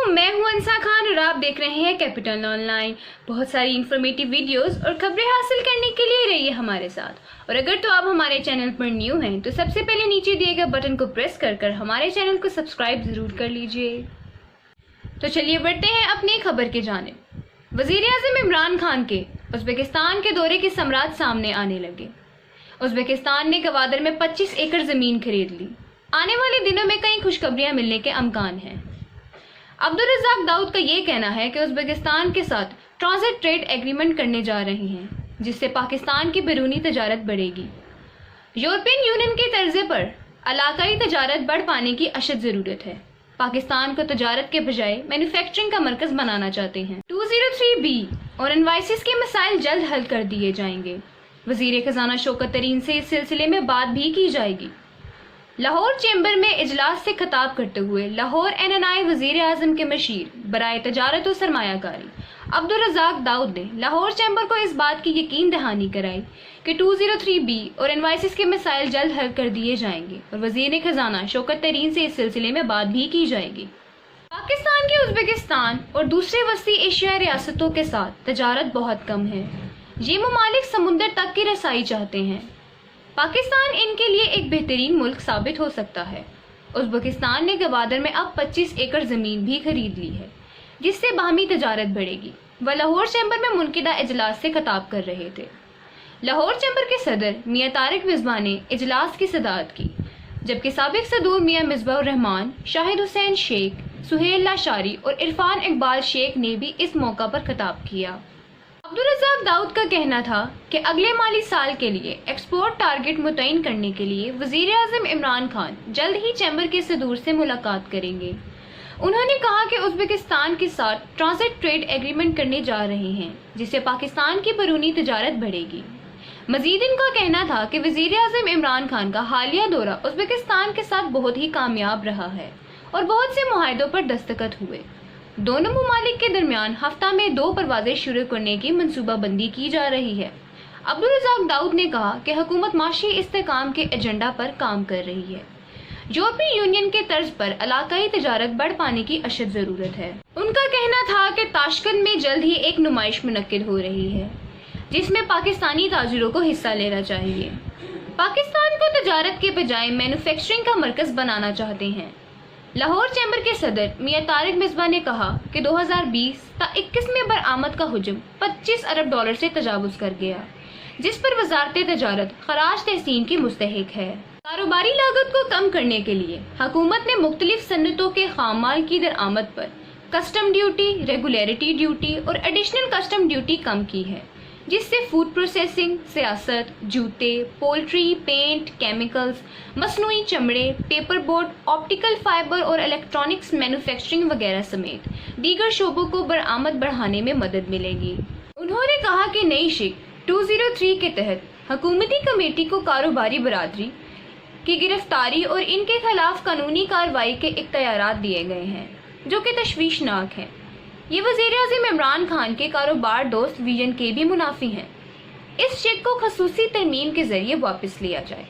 मैं हूं अंसा खान और आप देख रहे हैं कैपिटल ऑनलाइन। बहुत सारी इन्फॉर्मेटिव वीडियोस और खबरें हासिल करने के लिए रहिए हमारे साथ। और अगर तो आप हमारे चैनल पर न्यू हैं तो सबसे पहले नीचे दिए गए बटन को प्रेस कर हमारे चैनल को सब्सक्राइब जरूर कर लीजिए। तो चलिए बढ़ते हैं अपनी खबर की जानिब। वज़ीर-ए-आज़म इमरान खान के उज़्बेकिस्तान के दौरे के सम्राट सामने आने लगे। उज़्बेकिस्तान ने गवादर में 25 एकड़ ज़मीन खरीद ली। आने वाले दिनों में कई खुशखबरियां मिलने के अमकान हैं। अब्दुल रज़ाक दाऊद का ये कहना है कि उज़्बेकिस्तान के साथ ट्रांजिट ट्रेड एग्रीमेंट करने जा रहे हैं, जिससे पाकिस्तान की बैरूनी तजारत बढ़ेगी। यूरोपियन यूनियन के तर्ज़े पर इलाकाई तजारत बढ़ पाने की अशद ज़रूरत है। पाकिस्तान को तजारत के बजाय मैन्युफैक्चरिंग का मरकज़ बनाना चाहते हैं। 203B और एनवाइसिस के मसाइल जल्द हल कर दिए जाएंगे। वज़ीर ख़ज़ाना शौकत तरीन से इस सिलसिले में बात भी की जाएगी। लाहौर चैम्बर में इजलास से खिताब करते हुए लाहौर NNI वज़ीर आज़म के मशीर बराए तजारत और सरमायाकारी अब्दुल रज़ाक दाऊद ने लाहौर चैम्बर को इस बात की यकीन दहानी कराई कि 203B और एनवाइसिस के मसाइल जल्द हल कर दिए जाएंगे और वज़ीर ख़ज़ाना शौकत तरीन से इस सिलसिले में बात भी की जाएगी। पाकिस्तान की उज़्बेकिस्तान और दूसरे वसी एशियाई रियासतों के साथ तजारत बहुत कम है। ये ममालिक समुंदर तक की रसाई चाहते हैं। पाकिस्तान इनके लिए एक बेहतरीन मुल्क साबित हो सकता है। उज़्बेकिस्तान ने गवादर में अब 25 एकड़ ज़मीन भी खरीद ली है, जिससे बाहमी तजारत बढ़ेगी। वह लाहौर चैम्बर में मुनकिदा इजलास से खिताब कर रहे थे। लाहौर चैम्बर के सदर मियाँ तारिक मिसबा ने इजलास की सदारत की, जबकि साबिक सदूर मियाँ मिसबाहुर रहमान, शाहिद हुसैन शेख, सुहेल लाशारी और इरफान इकबाल शेख ने भी इस मौका पर खिताब किया। अब्दुल रज़ाक दाऊद का कहना था कि अगले माली साल के लिए एक्सपोर्ट टारगेट मुतय्यन करने के लिए वज़ीर आज़म इमरान खान जल्द ही चैम्बर के सदूर से मुलाकात करेंगे। उन्होंने कहा कि उज़्बेकिस्तान के साथ ट्रांजिट ट्रेड एग्रीमेंट करने जा रहे हैं, जिससे पाकिस्तान की बैरूनी तजारत बढ़ेगी। मजीद इनका कहना था कि वज़ीर आज़म इमरान खान का हालिया दौरा उज़्बेकिस्तान के साथ बहुत ही कामयाब रहा है और बहुत से मुआहदों पर दस्तखत हुए। दोनों ममालिक के दरमियान हफ्ता में 2 परवाज़ें शुरू करने की मनसूबाबंदी की जा रही है। अब्दुल रज़ाक दाऊद ने कहा कि हुकूमत माशी इस्तेहकाम के एजेंडा पर काम कर रही है। यूरोपीय यूनियन के तर्ज पर इलाकाई तजारत बढ़ पाने की अशद ज़रूरत है। उनका कहना था कि ताशकंद में जल्द ही एक नुमाइश मुनक्किद हो रही है, जिसमें पाकिस्तानी ताजिरों को हिस्सा लेना चाहिए। पाकिस्तान को तजारत के बजाय मैन्युफैक्चरिंग का मरकज़ बनाना चाहते हैं। लाहौर चैम्बर के सदर मियाँ तारिक मिसबा ने कहा कि 2020-21 में बरामद का हुजम 25 अरब डॉलर से तजावुज़ कर गया, जिस पर वजारत तजारत खराज तहसीन की मुस्तहिक है। कारोबारी लागत को कम करने के लिए हुकूमत ने मुख्तलिफ सन्नतों के खाम माल की दरामद पर कस्टम ड्यूटी, रेगुलेटरी ड्यूटी और एडिशनल कस्टम ड्यूटी कम की है, जिससे फूड प्रोसेसिंग, सियासत, जूते, पोल्ट्री, पेंट, केमिकल्स, मसनूई चमड़े, पेपर बोर्ड, ऑप्टिकल फाइबर और इलेक्ट्रॉनिक्स मैन्युफैक्चरिंग वगैरह समेत दीगर शोबों को बरामद बढ़ाने में मदद मिलेगी। उन्होंने कहा कि नई शिक 203 के तहत हुकूमती कमेटी को कारोबारी बरादरी की गिरफ्तारी और इनके खिलाफ कानूनी कार्रवाई के इख्तियारात दिए गए हैं, जो कि तशवीशनाक है। ये वज़ीर आज़म इमरान खान के कारोबार दोस्त विजन के भी मुनाफी हैं। इस चेक को खसूसी तरमीम के जरिए वापस लिया जाए।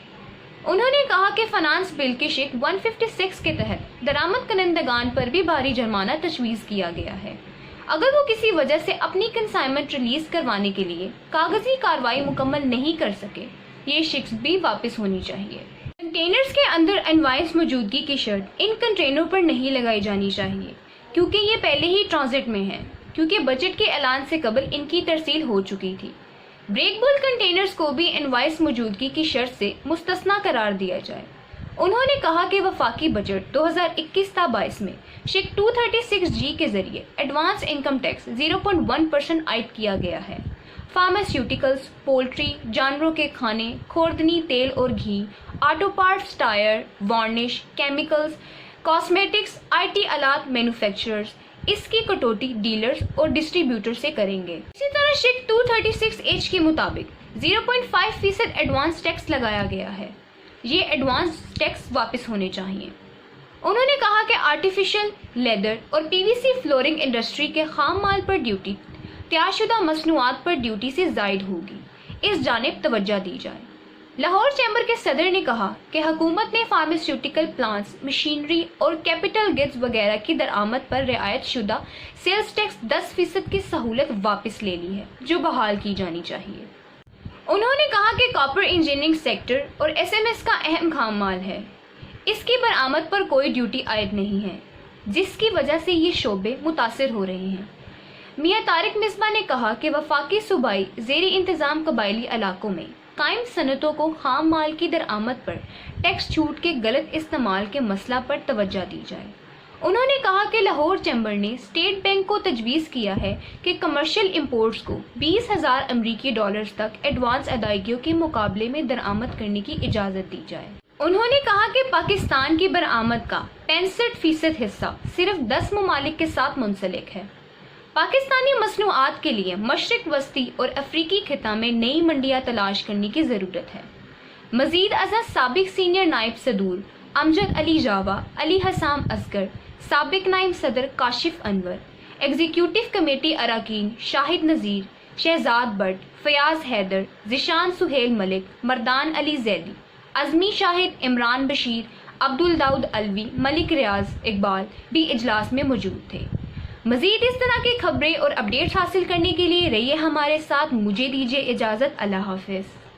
उन्होंने कहा कि फाइनेंस बिल के शेक 156 के तहत दरामद करंदगान पर भी भारी जुर्माना तजवीज़ किया गया है, अगर वो किसी वजह से अपनी कंसाइनमेंट रिलीज करवाने के लिए कागजी कार्रवाई मुकम्मल नहीं कर सके। ये शेक्स भी वापस होनी चाहिए। कंटेनर्स के अंदर इनवाइस मौजूदगी की शर्त इन कंटेनरों पर नहीं लगाई जानी चाहिए, क्योंकि ये पहले ही ट्रांजिट में है, क्योंकि बजट के ऐलान से कबल इनकी तरसील हो चुकी थी। ब्रेकबुल कंटेनर्स को भी इनवाइस मौजूदगी की शर्त से मुस्तस्ना करार दिया जाए। उन्होंने कहा कि वफाकी बजट 2021-22 में शिक 236G के जरिए एडवांस इनकम टैक्स 0.1% आयद किया गया है। फार्मास्यूटिकल्स, पोल्ट्री, जानवरों के खाने, खोर्दनी तेल और घी, auto parts, tyre, varnish, chemicals, cosmetics, IT आलात मैन्युफैक्चरर्स इसकी कटौती डीलर्स और डिस्ट्रीब्यूटर से करेंगे। इसी तरह शिक 236H के मुताबिक 0.5% एडवांस टैक्स लगाया गया है। ये एडवांस टैक्स वापस होने चाहिए। उन्होंने कहा कि आर्टिफिशियल लेदर और PVC फ्लोरिंग इंडस्ट्री के खाम माल पर ड्यूटी तैयारशुदा मसनूआत पर ड्यूटी से जायद होगी। इस जानिब तवज्जो दी जाए। لاہور چیمبر کے صدر نے کہا کہ حکومت نے فارماسیوٹیکل پلانٹس، مشینری اور کیپٹل گڈز وغیرہ کی درآمد پر رعایت شدہ سیلز ٹیکس 10% کی سہولت واپس لے لی ہے، جو بحال کی جانی چاہیے۔ انہوں نے کہا کہ کاپر انجینئرنگ سیکٹر اور SMS کا اہم خام مال ہے، اس کی برآمد پر کوئی ڈیوٹی عائد نہیں ہے، جس کی وجہ سے یہ شعبے متاثر ہو رہے ہیں۔ میاں طارق مصباح نے کہا کہ وفاقی صوبائی زیر انتظام قبائلی علاقوں میں قائم صنعتوں کو خام مال کی درآمد پر ٹیکس چھوٹ کے غلط استعمال کے مسئلہ پر توجہ دی جائے۔ انہوں نے کہا کہ لاہور چیمبر نے اسٹیٹ بینک کو تجویز کیا ہے کہ کمرشل امپورٹس کو 20,000 امریکی ڈالرز تک ایڈوانس ادائیگیوں کے مقابلے میں درآمد کرنے کی اجازت دی جائے۔ انہوں نے کہا کہ پاکستان کی برآمد کا 65% حصہ صرف 10 ممالک کے ساتھ منسلک ہے۔ پاکستانی مصنوعات کے لیے مشرق وسطی اور افریقی خطہ میں نئی منڈیاں تلاش کرنے کی ضرورت ہے۔ مزید ازاں سابق سینئر نائب صدور امجد علی جاوا، علی حسام اصغر، سابق نائب صدر کاشف انور، ایگزیکیوٹیو کمیٹی اراکین شاہد نذیر، شہزاد بٹ، فیاض حیدر، ذیشان سہیل ملک، مردان علی زیدی، عزمی شاہد، عمران بشیر، عبدالداؤد علوی، ملک ریاض اقبال بھی اجلاس میں موجود تھے۔ مزید اس طرح کی خبریں اور اپڈیٹس حاصل کرنے کے لیے رہیے ہمارے ساتھ۔ مجھے دیجیے اجازت، اللہ حافظ۔